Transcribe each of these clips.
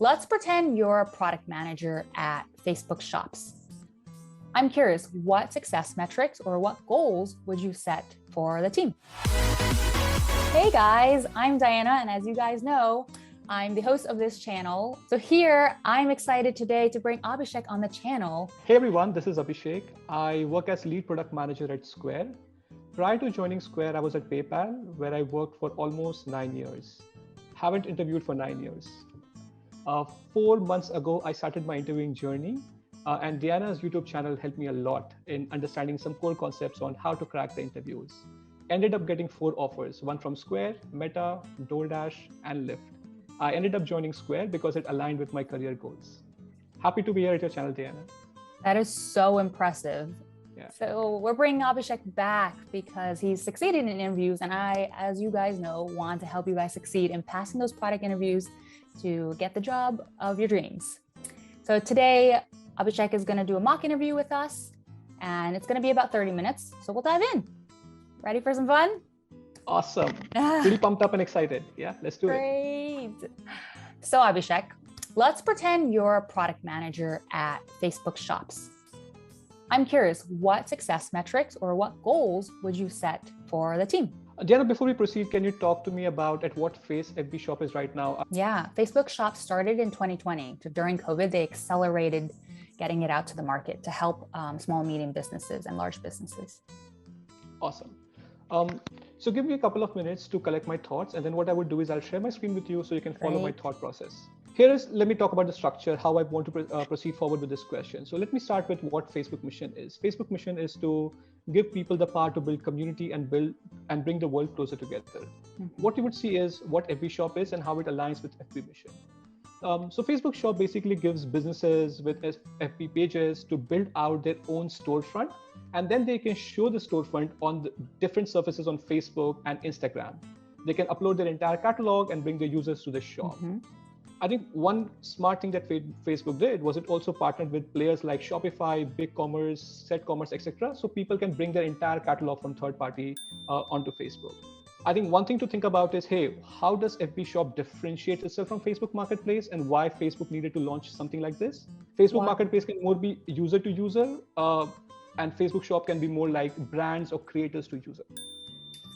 Let's pretend you're a product manager at Facebook Shops. I'm curious, what success metrics or what goals would you set for the team? Hey guys, I'm Diana, and as you guys know, I'm the host of this channel. So here, I'm excited today to bring Abhishek on the channel. Hey everyone, this is Abhishek. I work as lead product manager at Square. Prior to joining Square, I was at PayPal, where I worked for almost 9 years. Haven't interviewed for 9 years. 4 months ago, I started my interviewing journey, and Diana's YouTube channel helped me a lot in understanding some core concepts on how to crack the interviews. Ended up getting 4 offers, one from Square, Meta, DoorDash, and Lyft. I ended up joining Square because it aligned with my career goals. Happy to be here at your channel, Diana. That is so impressive. Yeah. So we're bringing Abhishek back because he's succeeded in interviews, and I, as you guys know, want to help you guys succeed in passing those product interviews to get the job of your dreams. So today, Abhishek is going to do a mock interview with us, and it's going to be about 30 minutes. So we'll dive in. Ready for some fun? Awesome. Pretty pumped up and excited. Yeah, let's do it. Great. So Abhishek, let's pretend you're a product manager at Facebook Shops. I'm curious, what success metrics or what goals would you set for the team? Diana, before we proceed, can you talk to me about at what phase FB Shop is right now? Yeah, Facebook Shops started in 2020. So during COVID, they accelerated getting it out to the market to help small, medium businesses and large businesses. Awesome. So give me a couple of minutes to collect my thoughts, and then what I would do is I'll share my screen with you so you can follow my thought process. Let me talk about the structure, how I want to proceed forward with this question. So let me start with what Facebook mission is. Facebook mission is to give people the power to build community and bring the world closer together. Mm-hmm. What you would see is what FB Shop is and how it aligns with FB mission. So Facebook Shop basically gives businesses with FB pages to build out their own storefront, and then they can show the storefront on the different surfaces on Facebook and Instagram. They can upload their entire catalog and bring the users to the shop. Mm-hmm. I think one smart thing that Facebook did was it also partnered with players like Shopify, BigCommerce, SetCommerce, etc. So people can bring their entire catalog from third party onto Facebook. I think one thing to think about is, hey, how does FB Shop differentiate itself from Facebook Marketplace, and why Facebook needed to launch something like this? Facebook Marketplace can more be user to user, and Facebook Shop can be more like brands or creators to user.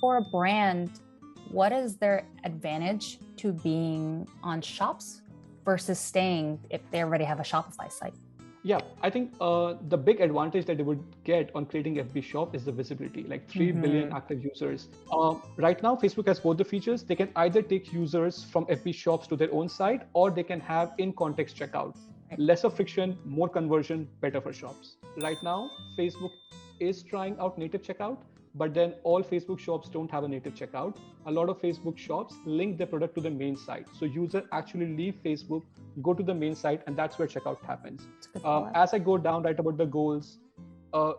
For a brand, what is their advantage to being on shops versus staying if they already have a Shopify site? Yeah, I think the big advantage that they would get on creating FB Shop is the visibility, like 3 billion active users. Right now, Facebook has both the features. They can either take users from FB Shops to their own site, or they can have in-context checkout. Lesser friction, more conversion, better for shops. Right now, Facebook is trying out native checkout, but then all Facebook shops don't have a native checkout. A lot of Facebook shops link their product to the main site. So users actually leave Facebook, go to the main site, and that's where checkout happens. As I go down, right about the goals,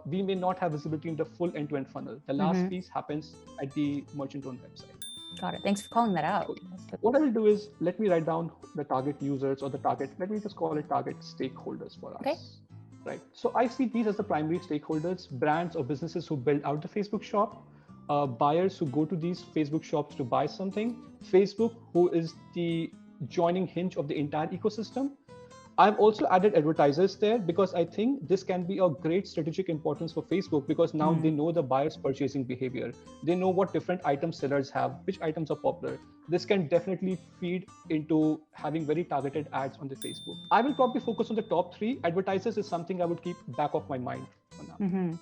we may not have visibility in the full end-to-end funnel. The last piece happens at the merchant-owned website. Got it. Thanks for calling that out. What I will do is, let me write down the target users or the target, let me just call it target stakeholders for us. Okay. Right. So I see these as the primary stakeholders, brands or businesses who build out the Facebook shop, buyers who go to these Facebook shops to buy something, Facebook, who is the joining hinge of the entire ecosystem. I've also added advertisers there because I think this can be a great strategic importance for Facebook, because now they know the buyer's purchasing behavior. They know what different items sellers have, which items are popular. This can definitely feed into having very targeted ads on the Facebook. I will probably focus on the top 3. Advertisers is something I would keep back of my mind for now.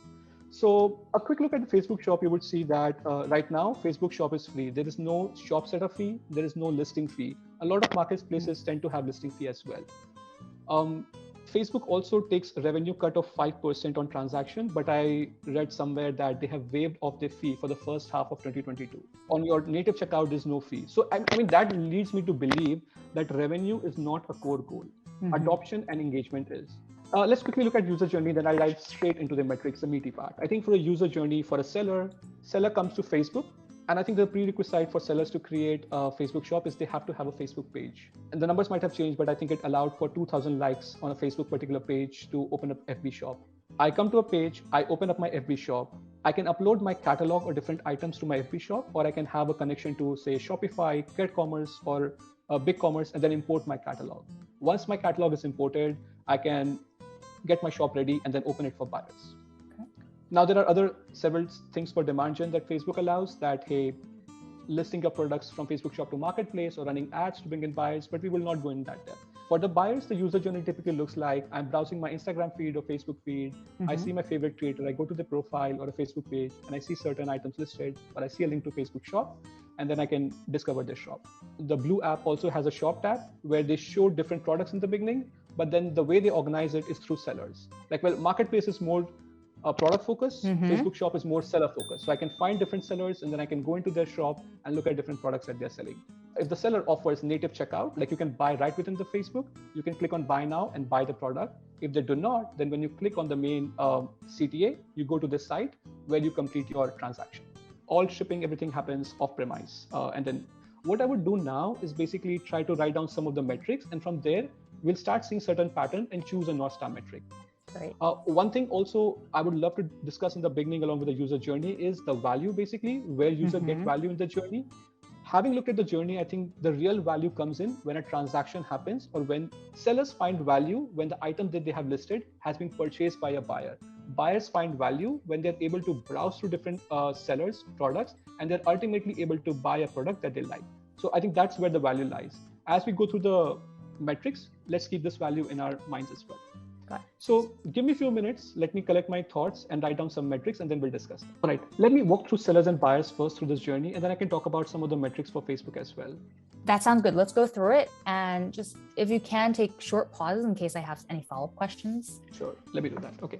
So a quick look at the Facebook shop, you would see that right now, Facebook shop is free. There is no shop setup fee. There is no listing fee. A lot of marketplaces tend to have listing fee as well. Facebook also takes a revenue cut of 5% on transaction, but I read somewhere that they have waived off their fee for the first half of 2022. On your native checkout, there's no fee. So I mean, that leads me to believe that revenue is not a core goal. Adoption and engagement is. Let's quickly look at user journey, then I'll dive straight into the metrics, the meaty part. I think for a user journey, for a seller comes to Facebook. And I think the prerequisite for sellers to create a Facebook shop is they have to have a Facebook page. And the numbers might have changed, but I think it allowed for 2,000 likes on a Facebook particular page to open up FB shop. I come to a page, I open up my FB shop. I can upload my catalog or different items to my FB shop, or I can have a connection to, say, Shopify, CredCommerce, or BigCommerce, and then import my catalog. Once my catalog is imported, I can get my shop ready and then open it for buyers. Okay. Now, there are several things for demand gen that Facebook allows, that, hey, listing your products from Facebook Shop to Marketplace or running ads to bring in buyers, but we will not go in that depth. For the buyers, the user journey typically looks like I'm browsing my Instagram feed or Facebook feed. I see my favorite creator. I go to the profile or a Facebook page and I see certain items listed, or I see a link to Facebook Shop, and then I can discover their shop. The Blue app also has a shop tab where they show different products in the beginning, but then the way they organize it is through sellers. Like, well, Marketplace is more product focus, Facebook Shop is more seller focused. So I can find different sellers and then I can go into their shop and look at different products that they're selling. If the seller offers native checkout, like you can buy right within the Facebook, you can click on buy now and buy the product. If they do not, then when you click on the main CTA, you go to this site where you complete your transaction. All shipping, everything happens off premise. And then what I would do now is basically try to write down some of the metrics. And from there, we'll start seeing certain pattern and choose a Northstar metric. Right. One thing also I would love to discuss in the beginning along with the user journey is the value, basically, where user get value in the journey. Having looked at the journey, I think the real value comes in when a transaction happens or when sellers find value when the item that they have listed has been purchased by a buyer. Buyers find value when they're able to browse through different sellers' products and they're ultimately able to buy a product that they like. So I think that's where the value lies. As we go through the metrics, let's keep this value in our minds as well. So give me a few minutes, let me collect my thoughts and write down some metrics and then we'll discuss them. All right, let me walk through sellers and buyers first through this journey and then I can talk about some of the metrics for Facebook as well. That sounds good. Let's go through it and just, if you can, take short pauses in case I have any follow-up questions. Sure, let me do that. Okay.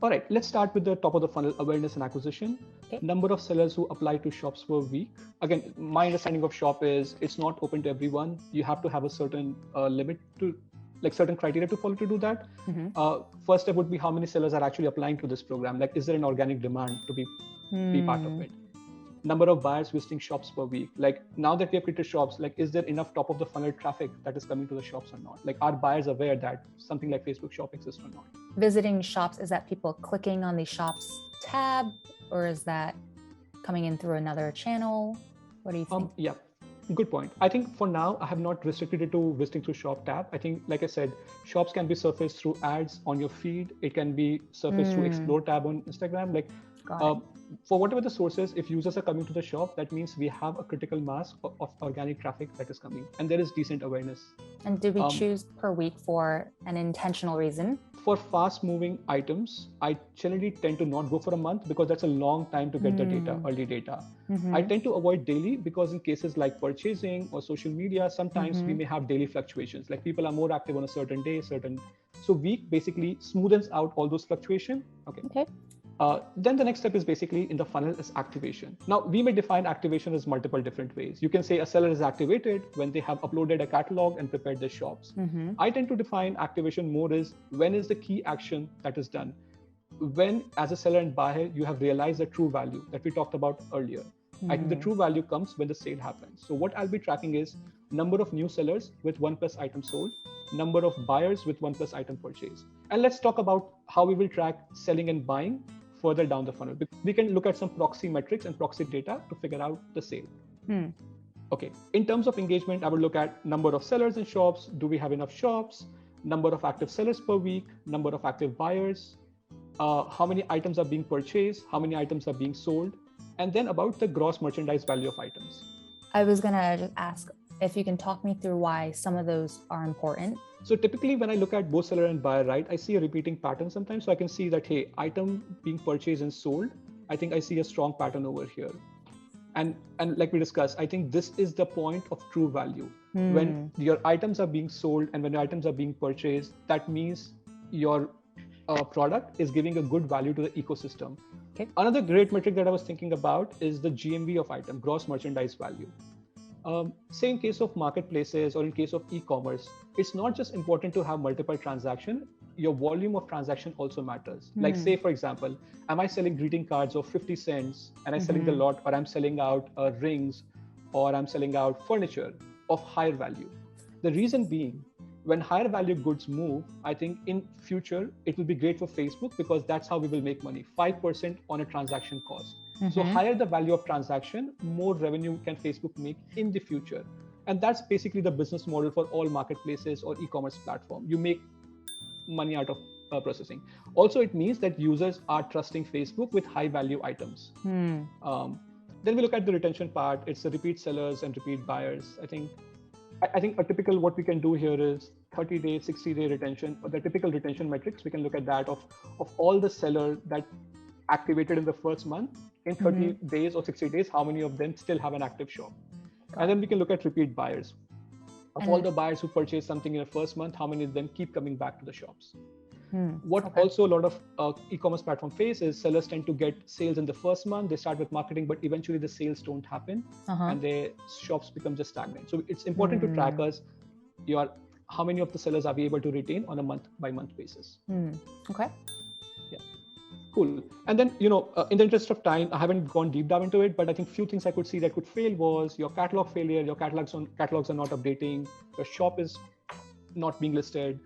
All right, let's start with the top of the funnel, awareness and acquisition. Okay. Number of sellers who apply to shops per week. Again, my understanding of shop is it's not open to everyone. You have to have a certain limit to, like certain criteria to follow to do that. First step would be how many sellers are actually applying to this program. Like, is there an organic demand to be part of it? Number of buyers visiting shops per week. Like, now that we have created shops, like, is there enough top of the funnel traffic that is coming to the shops or not? Like, are buyers aware that something like Facebook Shop exists or not? Visiting shops, is that people clicking on the shops tab, or is that coming in through another channel? What do you think? Yeah. Good point. I think for now, I have not restricted it to visiting through shop tab. I think, like I said, shops can be surfaced through ads on your feed. It can be surfaced through explore tab on Instagram. Like, for whatever the sources, if users are coming to the shop, that means we have a critical mass of organic traffic that is coming and there is decent awareness. And do we choose per week for an intentional reason? For fast moving items, I generally tend to not go for a month because that's a long time to get the data, early data. I tend to avoid daily because in cases like purchasing or social media, sometimes we may have daily fluctuations. Like, people are more active on a certain day, so week basically smoothens out all those fluctuations. Okay. Then the next step is basically in the funnel is activation. Now, we may define activation as multiple different ways. You can say a seller is activated when they have uploaded a catalog and prepared their shops. I tend to define activation more as when is the key action that is done. When, as a seller and buyer, you have realized the true value that we talked about earlier. I think the true value comes when the sale happens. So what I'll be tracking is number of new sellers with 1+ item sold, number of buyers with 1+ item purchase. And let's talk about how we will track selling and buying further down the funnel. We can look at some proxy metrics and proxy data to figure out the sale. Okay. In terms of engagement, I would look at number of sellers in shops. Do we have enough shops? Number of active sellers per week, number of active buyers, how many items are being purchased, how many items are being sold, and then about the gross merchandise value of items. I was gonna just ask if you can talk me through why some of those are important. So typically when I look at both seller and buyer, right, I see a repeating pattern sometimes. So I can see that, hey, item being purchased and sold, I think I see a strong pattern over here. And like we discussed, I think this is the point of true value. When your items are being sold and when your items are being purchased, that means your product is giving a good value to the ecosystem. Okay. Another great metric that I was thinking about is the GMV of item, gross merchandise value. Say in case of marketplaces or in case of e-commerce, it's not just important to have multiple transactions, your volume of transaction also matters. Like, say, for example, am I selling greeting cards of 50 cents and I'm selling the lot, or I'm selling out rings, or I'm selling out furniture of higher value? The reason being, when higher value goods move, I think in future, it will be great for Facebook because that's how we will make money, 5% on a transaction cost. So higher the value of transaction, more revenue can Facebook make in the future. And that's basically the business model for all marketplaces or e-commerce platform. You make money out of processing. Also, it means that users are trusting Facebook with high value items. Then we look at the retention part. It's the repeat sellers and repeat buyers. I think a typical what we can do here is 30-day, 60-day retention, or the typical retention metrics. We can look at that of all the sellers that activated in the first month. In 30 days or 60 days, how many of them still have an active shop? And then we can look at repeat buyers. Of all the buyers who purchase something in the first month, how many of them keep coming back to the shops? What also a lot of e-commerce platform face is sellers tend to get sales in the first month. They start with marketing, but eventually the sales don't happen and their shops become just stagnant. So it's important to track us how many of the sellers are we able to retain on a month by month basis. Okay. Yeah. Cool. And then, in the interest of time, I haven't gone deep dive into it, but I think few things I could see that could fail was your catalog failure, your catalogs are not updating, your shop is not being listed.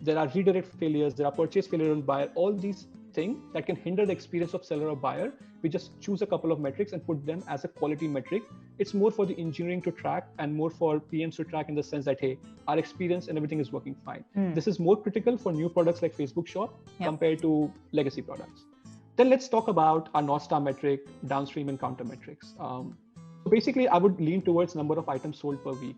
There are redirect failures, there are purchase failure on buyer, all these things that can hinder the experience of seller or buyer. We just choose a couple of metrics and put them as a quality metric. It's more for the engineering to track and more for PMs to track in the sense that, hey, our experience and everything is working fine. This is more critical for new products like Facebook Shop compared to legacy products. Then let's talk about our Northstar metric, downstream and countermetrics. So basically, I would lean towards number of items sold per week.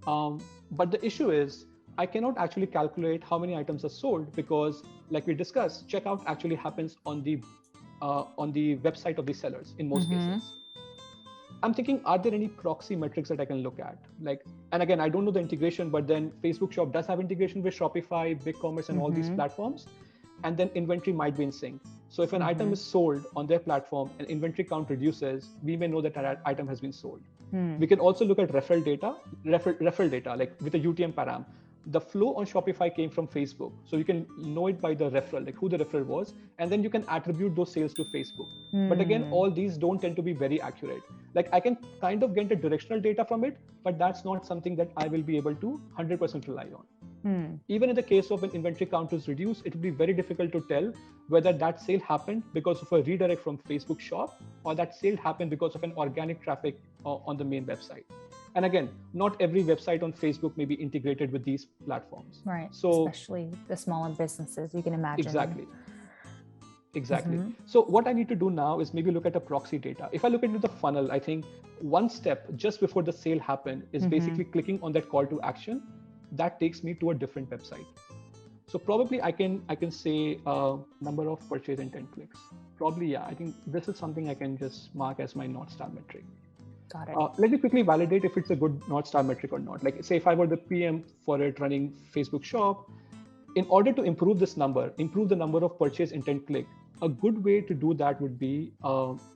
But the issue is, I cannot actually calculate how many items are sold because, like we discussed, checkout actually happens on the website of the sellers in most cases. I'm thinking, are there any proxy metrics that I can look at? And again, I don't know the integration, but then Facebook Shop does have integration with Shopify, BigCommerce, and all these platforms. And then inventory might be in sync. So if an item is sold on their platform and inventory count reduces, we may know that that item has been sold. We can also look at referral data, like with a UTM param. The flow on Shopify came from Facebook. So you can know it by the referral, like who the referral was, and then you can attribute those sales to Facebook. But again, all these don't tend to be very accurate. Like I can kind of get the directional data from it, but that's not something that I will be able to 100% rely on. Even in the case of an inventory count is reduced, it will be very difficult to tell whether that sale happened because of a redirect from Facebook Shop or that sale happened because of an organic traffic on the main website. And again, not every website on Facebook may be integrated with these platforms. Right. So, especially the smaller businesses, you can imagine. Exactly. So what I need to do now is maybe look at the proxy data. If I look into the funnel, I think one step just before the sale happened is basically clicking on that call to action. That takes me to a different website. So probably I can say number of purchase intent clicks. Probably, yeah. I think this is something I can just mark as my Northstar metric. Got it. Let me quickly validate if it's a good Northstar metric or not. Like say if I were the PM for it running Facebook Shop, in order to improve this number, improve the number of purchase intent click, a good way to do that would be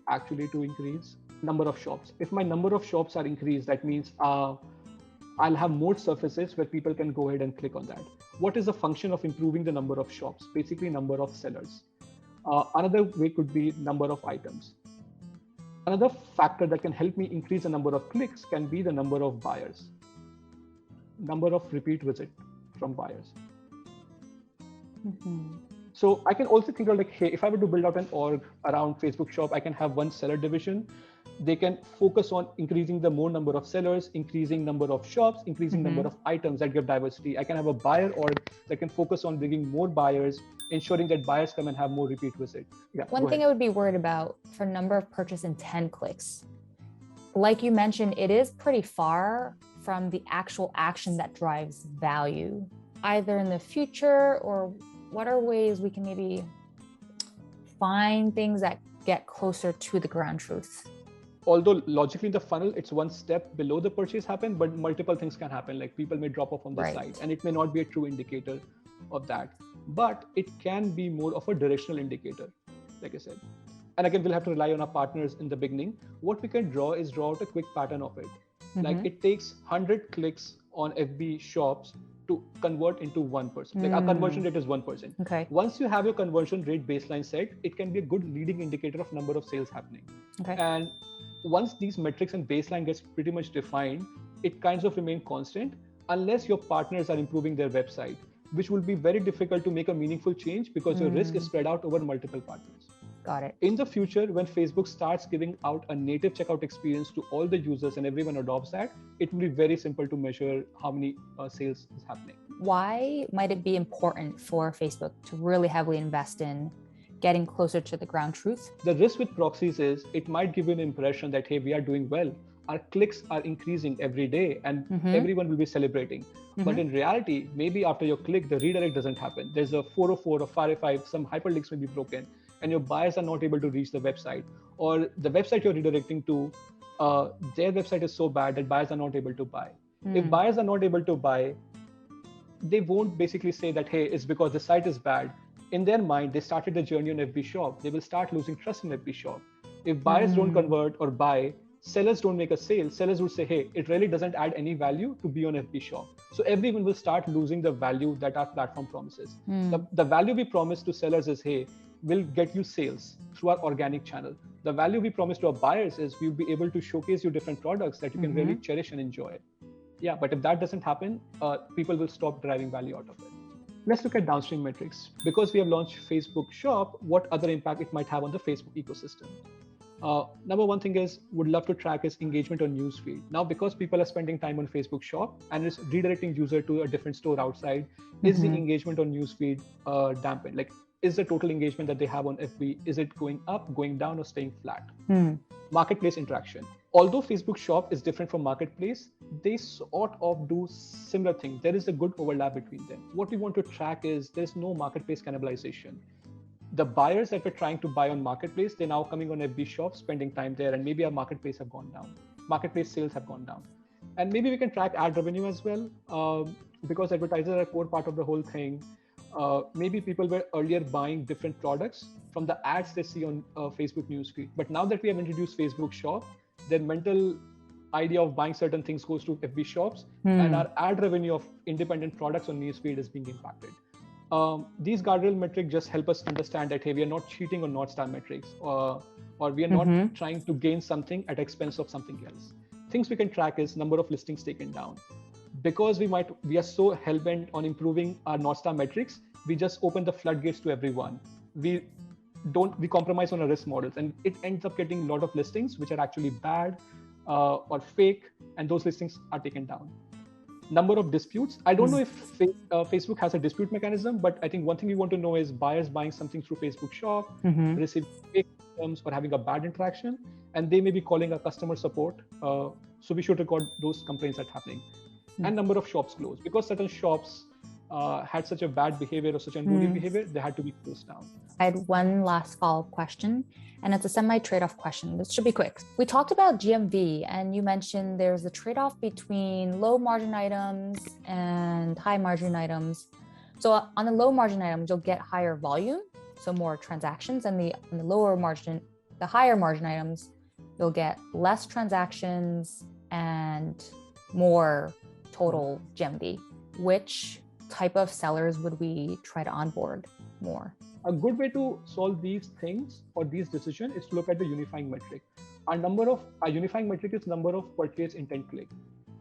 actually to increase number of shops. If my number of shops are increased, that means I'll have more surfaces where people can go ahead and click on that. What is the function of improving the number of shops? Basically number of sellers. Another way could be number of items. Another factor that can help me increase the number of clicks can be the number of buyers, number of repeat visit from buyers. So I can also think of like, hey, if I were to build out an org around Facebook Shop, I can have one seller division. They can focus on increasing the more number of sellers, increasing number of shops, increasing number of items that give diversity. I can have a buyer org that can focus on bringing more buyers, ensuring that buyers come and have more repeat visit. Yeah, one thing I would be worried about for number of purchase intent clicks, like you mentioned, it is pretty far from the actual action that drives value, either in the future or what are ways we can maybe find things that get closer to the ground truth? Although logically in the funnel, it's one step below the purchase happen, but multiple things can happen. Like people may drop off on the site and it may not be a true indicator of that, but it can be more of a directional indicator, like I said. And again, we'll have to rely on our partners in the beginning. What we can draw out a quick pattern of it. Like it takes 100 clicks on FB shops to convert into 1%. Like our conversion rate is 1%. Okay. Once you have your conversion rate baseline set, it can be a good leading indicator of number of sales happening. Okay. And once these metrics and baseline gets pretty much defined, it kinds of remain constant unless your partners are improving their website, which will be very difficult to make a meaningful change because your risk is spread out over multiple partners. Got it. In the future, when Facebook starts giving out a native checkout experience to all the users and everyone adopts that, it will be very simple to measure how many sales is happening. Why might it be important for Facebook to really heavily invest in getting closer to the ground truth? The risk with proxies is it might give you an impression that, hey, we are doing well. Our clicks are increasing every day and everyone will be celebrating. But in reality, maybe after your click, the redirect doesn't happen. There's a 404 or 505, some hyperlinks may be broken and your buyers are not able to reach the website. Or the website you're redirecting to, their website is so bad that buyers are not able to buy. If buyers are not able to buy, they won't basically say that, hey, it's because the site is bad. In their mind, they started the journey on FB Shop. They will start losing trust in FB Shop. If buyers don't convert or buy, sellers don't make a sale, sellers would say, hey, it really doesn't add any value to be on FB Shop. So everyone will start losing the value that our platform promises. The value we promise to sellers is, hey, we'll get you sales through our organic channel. The value we promise to our buyers is we'll be able to showcase you different products that you can really cherish and enjoy. Yeah, but if that doesn't happen, people will stop deriving value out of it. Let's look at downstream metrics. Because we have launched Facebook Shop, what other impact it might have on the Facebook ecosystem? Number one thing is, would love to track is engagement on newsfeed. Now, because people are spending time on Facebook Shop and it's redirecting user to a different store outside, is the engagement on newsfeed dampened? Like, is the total engagement that they have on FB, is it going up, going down, or staying flat? Marketplace interaction. Although Facebook Shop is different from Marketplace, they sort of do similar things. There is a good overlap between them. What we want to track is there's no Marketplace cannibalization. The buyers that were trying to buy on Marketplace, they're now coming on FB Shop, spending time there, and maybe our Marketplace have gone down. Marketplace sales have gone down. And maybe we can track ad revenue as well, because advertisers are a core part of the whole thing. Maybe people were earlier buying different products from the ads they see on Facebook newsfeed. But now that we have introduced Facebook Shop, their mental idea of buying certain things goes to FB Shops, and our ad revenue of independent products on newsfeed is being impacted. These guardrail metrics just help us understand that, hey, we are not cheating on Northstar metrics, or we are not trying to gain something at expense of something else. Things we can track is number of listings taken down. Because we are so hell-bent on improving our Northstar metrics, we just open the floodgates to everyone. We compromise on our risk models, and it ends up getting a lot of listings which are actually bad or fake, and those listings are taken down. Number of disputes. I don't know if Facebook has a dispute mechanism, but I think one thing we want to know is buyers buying something through Facebook Shop, receiving fake items or having a bad interaction, and they may be calling our customer support. So we should record those complaints that are happening. And number of shops closed. Because certain shops had such a bad behavior or such unruly behavior, they had to be closed down. I had one last follow-up question, and it's a semi-trade-off question. This should be quick. We talked about GMV, and you mentioned there's a trade-off between low margin items and high margin items. So on the low margin items, you'll get higher volume, so more transactions, and the higher margin items, you'll get less transactions and more total GMV. Which type of sellers would we try to onboard more? A good way to solve these things or these decisions is to look at the unifying metric. Our unifying metric is number of purchase intent click.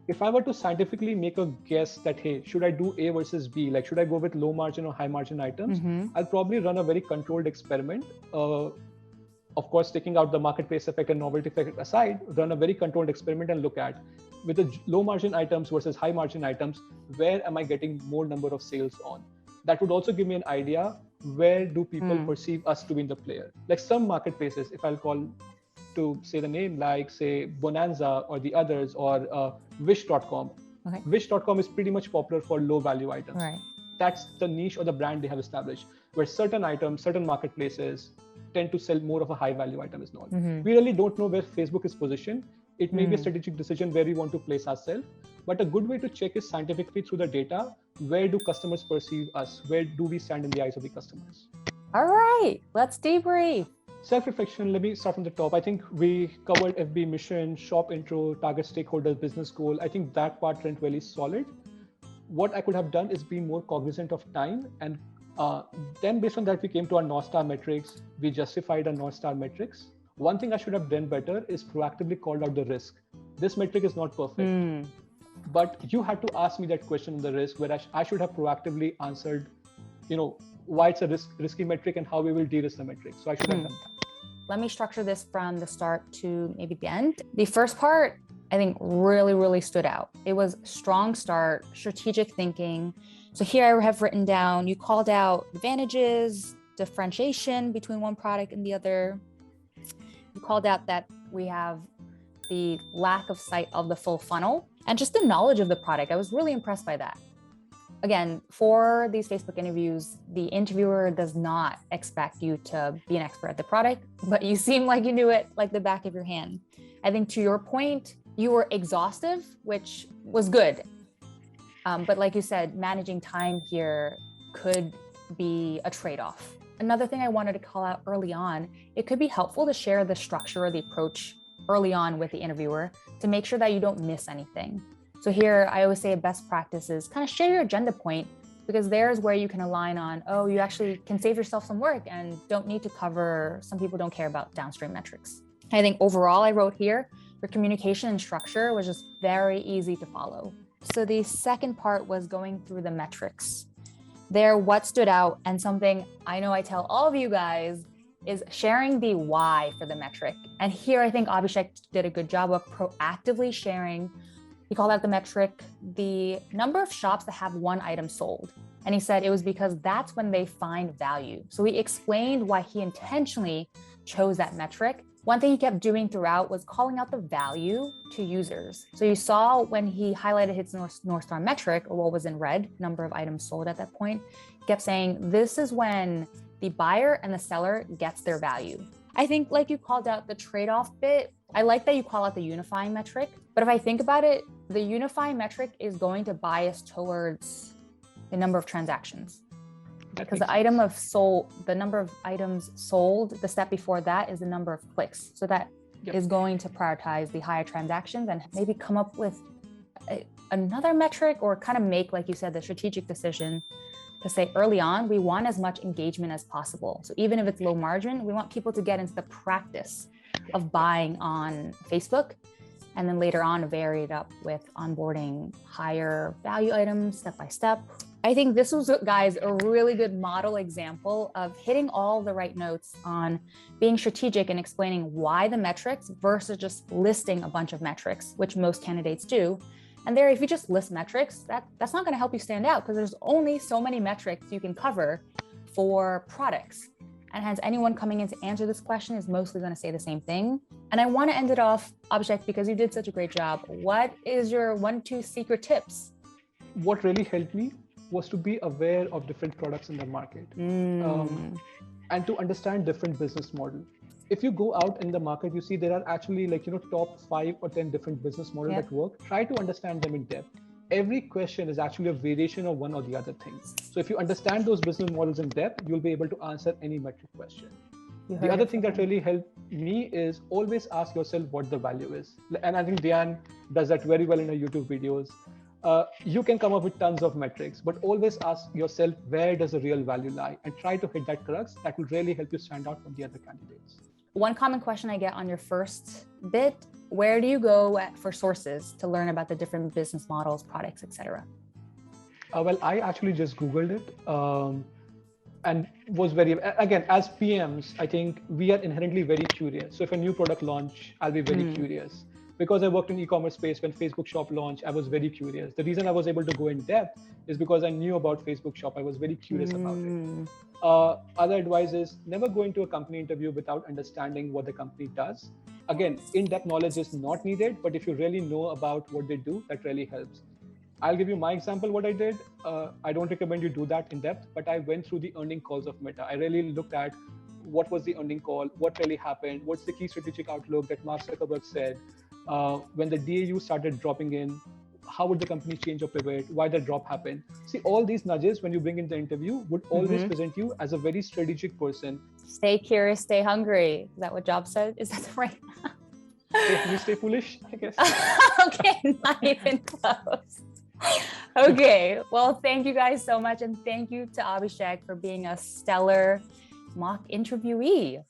If I were to scientifically make a guess that, hey, should I do A versus B? Like, should I go with low margin or high margin items? I'll probably run a very controlled experiment. Of course, taking out the marketplace effect and novelty effect aside, run a very controlled experiment and look at, with the low margin items versus high margin items, where am I getting more number of sales on? That would also give me an idea, where do people perceive us to be the player? Like some marketplaces, if I'll call to say the name, like say Bonanza or the others, or Wish.com. Okay. Wish.com is pretty much popular for low value items. Right. That's the niche or the brand they have established, where certain items, certain marketplaces tend to sell more of a high value item as well. We really don't know where Facebook is positioned. It may be a strategic decision where we want to place ourselves, but a good way to check is scientifically through the data. Where do customers perceive us? Where do we stand in the eyes of the customers? All right, let's debrief. Self-reflection, let me start from the top. I think we covered FB mission, shop intro, target stakeholders, business goal. I think that part went really solid. What I could have done is be more cognizant of time, and then based on that, we came to our Northstar metrics. We justified our Northstar metrics. One thing I should have done better is proactively called out the risk. This metric is not perfect, but you had to ask me that question on the risk, where I should have proactively answered, why it's a risky metric and how we will de-risk the metric. So I should have done that. let me structure this from the start to maybe the end. The first part, I think really stood out. It was strong start, strategic thinking. So here I have written down, you called out advantages, differentiation between one product and the other. You called out that we have the lack of sight of the full funnel and just the knowledge of the product. I was really impressed by that. Again, for these Facebook interviews, the interviewer does not expect you to be an expert at the product, but you seem like you knew it like the back of your hand. I think to your point, you were exhaustive, which was good. But like you said, managing time here could be a trade-off. Another thing I wanted to call out early on, it could be helpful to share the structure or the approach early on with the interviewer to make sure that you don't miss anything. So here, I always say a best practice is kind of share your agenda point, because there's where you can align on, oh, you actually can save yourself some work and don't need to cover, some people don't care about downstream metrics. I think overall, I wrote here, your communication and structure was just very easy to follow. So the second part was going through the metrics. There, what stood out, and something I know I tell all of you guys, is sharing the why for the metric. And here I think Abhishek did a good job of proactively sharing. He called out the metric, the number of shops that have one item sold. And he said it was because that's when they find value. So he explained why he intentionally chose that metric. One thing he kept doing throughout was calling out the value to users. So you saw when he highlighted his Northstar metric, or what was in red, number of items sold at that point, he kept saying, this is when the buyer and the seller gets their value. I think like you called out the trade-off bit, I like that you call out the unifying metric, but if I think about it, the unifying metric is going to bias towards the number of transactions. Because the number of items sold, the step before that is the number of clicks. So that is going to prioritize the higher transactions and maybe come up with another metric, or kind of make, like you said, the strategic decision to say early on, we want as much engagement as possible. So even if it's low margin, we want people to get into the practice of buying on Facebook, and then later on vary it up with onboarding higher value items step by step. I think this was, guys, a really good model example of hitting all the right notes on being strategic and explaining why the metrics versus just listing a bunch of metrics, which most candidates do. And there, if you just list metrics, that's not going to help you stand out, because there's only so many metrics you can cover for products. And hence anyone coming in to answer this question is mostly going to say the same thing. And I want to end it off, Abhishek, because you did such a great job. What is your 1-2 secret tips? What really helped me was to be aware of different products in the market and to understand different business models. If you go out in the market, you see there are actually top 5 or 10 different business models that work. Try to understand them in depth. Every question is actually a variation of one or the other thing. So if you understand those business models in depth, you'll be able to answer any metric question. The other thing that really helped me is always ask yourself what the value is. And I think Diane does that very well in her YouTube videos. You can come up with tons of metrics, but always ask yourself, where does the real value lie? And try to hit that crux. That will really help you stand out from the other candidates. One common question I get on your first bit, where do you go for sources to learn about the different business models, products, etc.? Well, I actually just Googled it and was again, as PMs, I think we are inherently very curious. So if a new product launch, I'll be very curious. Because I worked in e-commerce space, when Facebook Shop launched, I was very curious. The reason I was able to go in depth is because I knew about Facebook Shop. I was very curious about it. Other advice is never go into a company interview without understanding what the company does. Again, in-depth knowledge is not needed, but if you really know about what they do, that really helps. I'll give you my example, what I did. I don't recommend you do that in depth, but I went through the earning calls of Meta. I really looked at what was the earning call, what really happened, what's the key strategic outlook that Mark Zuckerberg said. When the DAU started dropping in, how would the company change or pivot? Why the drop happened? See, all these nudges when you bring in the interview would always present you as a very strategic person. Stay curious, stay hungry. Is that what Jobs said? Is that right? You stay foolish, I guess. Okay, not even close. Okay, well, thank you guys so much. And thank you to Abhishek for being a stellar mock interviewee.